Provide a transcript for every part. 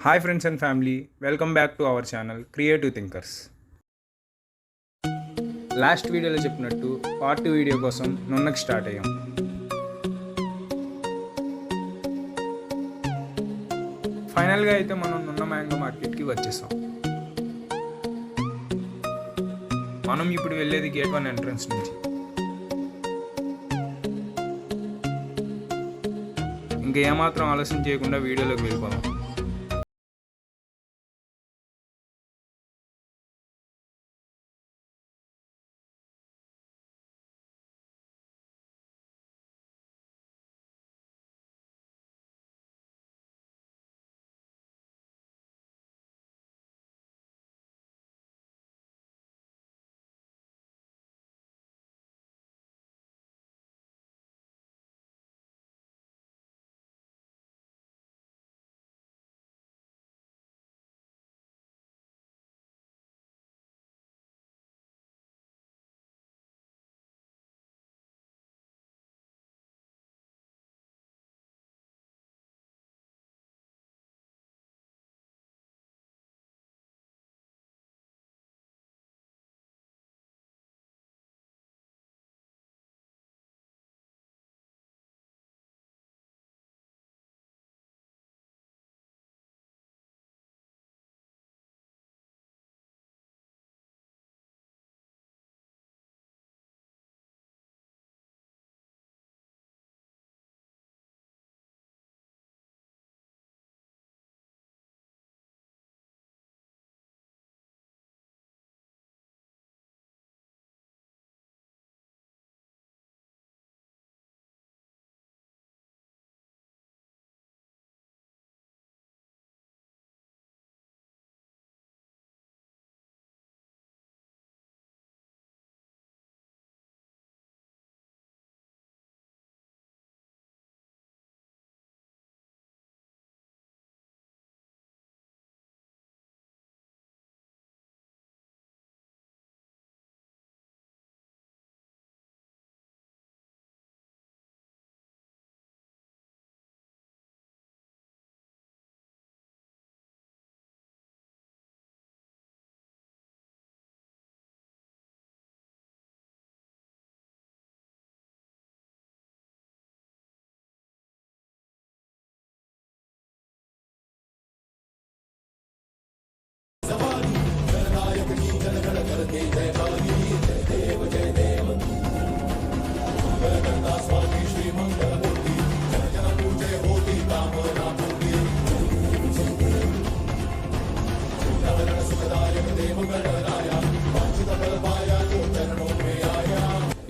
Hi friends and family, welcome back to our channel creative thinkers. Last వీడియోలో చెప్పినట్టు part 2 video కోసం నున్నకి start అయ్యాం. ఫైనల్గా అయితే మనం నున్న మ్యాంగో మార్కెట్కి వచ్చేసాం. మనం ఇప్పుడు వెళ్ళేది గేట్ 1 ఎంట్రన్స్ నుంచి. ఇంకా ఏమాత్రం ఆలస్యం చేయకుండా వీడియోలోకి వెళ్ళిపోదాం.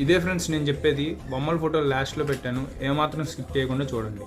ఇదే ఫ్రెండ్స్ నేను చెప్పేది. బొమ్మల ఫోటోలు లాస్ట్లో పెట్టాను, ఏమాత్రం స్కిప్ చేయకుండా చూడండి.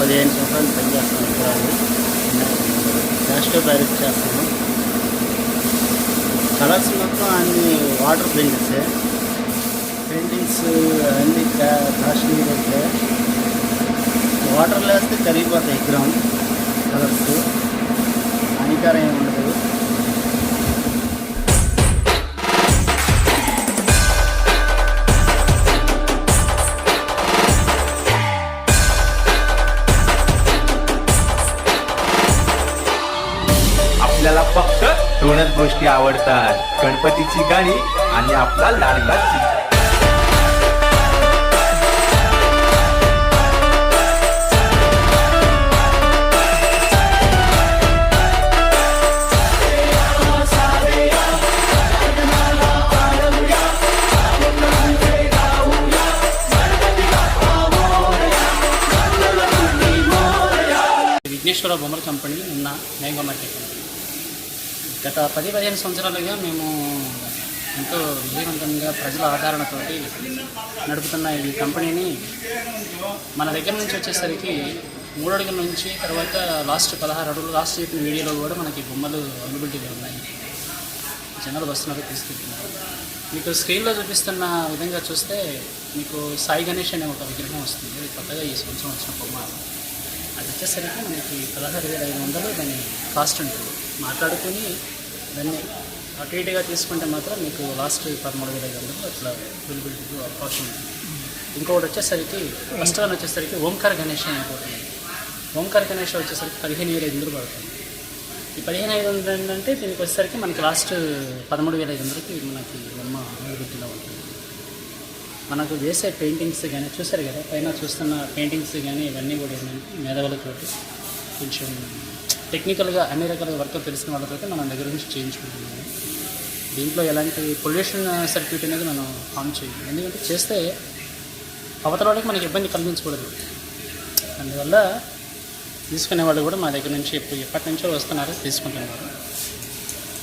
15 సంవత్సరాలు పనిచేస్తాను విగ్రహాలు ప్లాస్టర్ తయారు చేస్తాను. కలర్స్ మొత్తం అన్ని వాటర్ పెయింటింగ్స్ అన్ని కాస్ట్లీగా అయితే వాటర్లో వేస్తే కరిగిపోతాయి విగ్రహం. కలర్స్ హానికరం ఏమి ఉండదు. आपल्याला फक्त दोनच गोष्टी आवडतात, गणपतीची गाणी आणि आपला लाडका चित्र. విఘ్నేశ్వర బొమ్మల కంపెనీ ఉన్న మేఘా మార్కెట్. గత 10-15 సంవత్సరాలుగా మేము ఎంతో విజయవంతంగా ప్రజల ఆదరణతోటి నడుపుతున్న ఈ కంపెనీని మన దగ్గర నుంచి వచ్చేసరికి 3 అడుగుల నుంచి తర్వాత లాస్ట్ 16 అడుగులు లాస్ట్ చెప్పిన వీడియోలో కూడా మనకి బొమ్మలు అవైలబిలిటీగా ఉన్నాయి. జనాలు వస్తున్నారు, తీసుకెళ్తున్నారు. మీకు స్క్రీన్లో చూపిస్తున్న విధంగా చూస్తే మీకు సాయి గణేష్ అనే ఒక విగ్రహం వస్తుంది. అది కొత్తగా ఈ సంవత్సరం వచ్చిన బొమ్మ. అది వచ్చేసరికి మనకి 16,500 దాని కాస్ట్ ఉంటుంది. మాట్లాడుకుని దాన్ని అటు ఇటుగా తీసుకుంటే మాత్రం మీకు లాస్ట్ 13,500 అట్లా అవైలబిలిటీ అవకాశం ఉంటుంది. ఇంకొకటి వచ్చేసరికి ఫస్ట్ వన్ వచ్చేసరికి ఓంకార్ గణేష్ అని ఇంకోటి. ఓంకార్ గణేష్ వచ్చేసరికి 15,500 పడుతుంది. ఈ 15,500 ఏంటంటే దీనికి వచ్చేసరికి మనకి లాస్ట్ 13,500కి మనకి బొమ్మ అవైలబిలిటీలో ఉంటుంది. మనకు వేసే పెయింటింగ్స్ కానీ చూసారు కదా, పైన చూస్తున్న పెయింటింగ్స్ కానీ ఇవన్నీ కూడా ఏంటంటే మేధావులతోటి కొంచెం టెక్నికల్గా అన్ని రకాల వర్క్ తెలిసిన వాళ్ళతో మనం దగ్గర నుంచి చేయించుకుంటున్నాము. దీంట్లో ఎలాంటి పొల్యూషన్ సర్క్యూట్ అనేది మనం ఆన్ చేయాలి. ఎందుకంటే చేస్తే అవతల వాళ్ళకి మనకి ఇబ్బంది కలిగించకూడదు. అందువల్ల తీసుకునే వాళ్ళు కూడా మా దగ్గర నుంచి ఎప్పటి నుంచో వస్తున్నారు, తీసుకుంటున్నారు.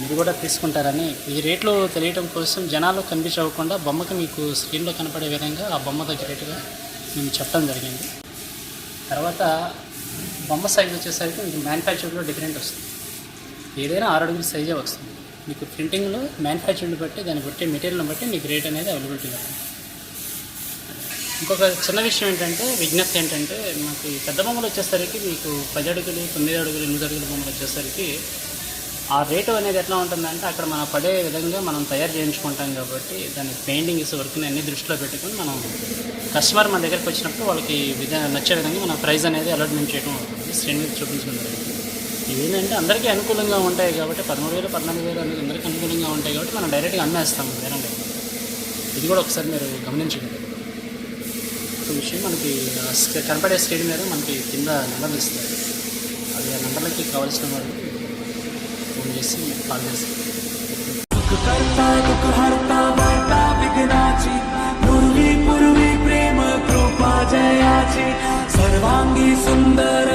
మీరు కూడా తీసుకుంటారని ఈ రేట్లు తెలియటం కోసం జనాలు కన్ఫ్యూజ్ అవ్వకుండా బొమ్మకి మీకు స్క్రీన్లో కనపడే విధంగా ఆ బొమ్మ తగ్గేట్టుగా మేము చెప్పడం జరిగింది. తర్వాత బొమ్మ సైజ్ వచ్చేసరికి మీకు మ్యానుఫ్యాక్చర్లో డిఫరెంట్ వస్తుంది. ఏదైనా 6 అడుగుల సైజే వస్తుంది. మీకు ప్రింటింగ్లో మ్యానుఫ్యాక్చర్ని బట్టి దాన్ని బట్టి మెటీరియల్ని బట్టి మీకు రేట్ అనేది అవైలబిలిటీగా ఉంది. ఇంకొక చిన్న విషయం ఏంటంటే విజ్ఞప్తి ఏంటంటే మాకు పెద్ద బొమ్మలు వచ్చేసరికి మీకు 10 అడుగులు 9 అడుగులు 8 అడుగుల బొమ్మలు వచ్చేసరికి ఆ రేటు అనేది ఎట్లా ఉంటుందంటే అక్కడ మనం పడే విధంగా మనం తయారు చేయించుకుంటాం కాబట్టి దాని పెయింటింగ్స్ వర్క్ని అన్ని దృష్టిలో పెట్టుకుని మనం కస్టమర్ మన దగ్గరికి వచ్చినప్పుడు వాళ్ళకి నచ్చే విధంగా మన ప్రైస్ అనేది అలాట్మెంట్ చేయడం అవుతుంది. స్క్రీన్ మీద చూపించడం జరుగుతుంది. ఇవేంటంటే అందరికీ అనుకూలంగా ఉంటాయి కాబట్టి 13,000 14,000 అనేది అందరికీ అనుకూలంగా ఉంటాయి కాబట్టి మనం డైరెక్ట్గా అమ్మేస్తాము వేరే. ఇది కూడా ఒకసారి మీరు గమనించగలరు. ఒక విషయం మనకి కనపడే స్క్రీన్ మీద మనకి కింద నెంబర్లు ఇస్తారు. అది ఆ నెంబర్లకి కావాల్సిన వాళ్ళు ఫోన్ చేసి కాల్ చేస్తారు. पूर्वी प्रेम कृपा जयाची सर्वांगी सुंदर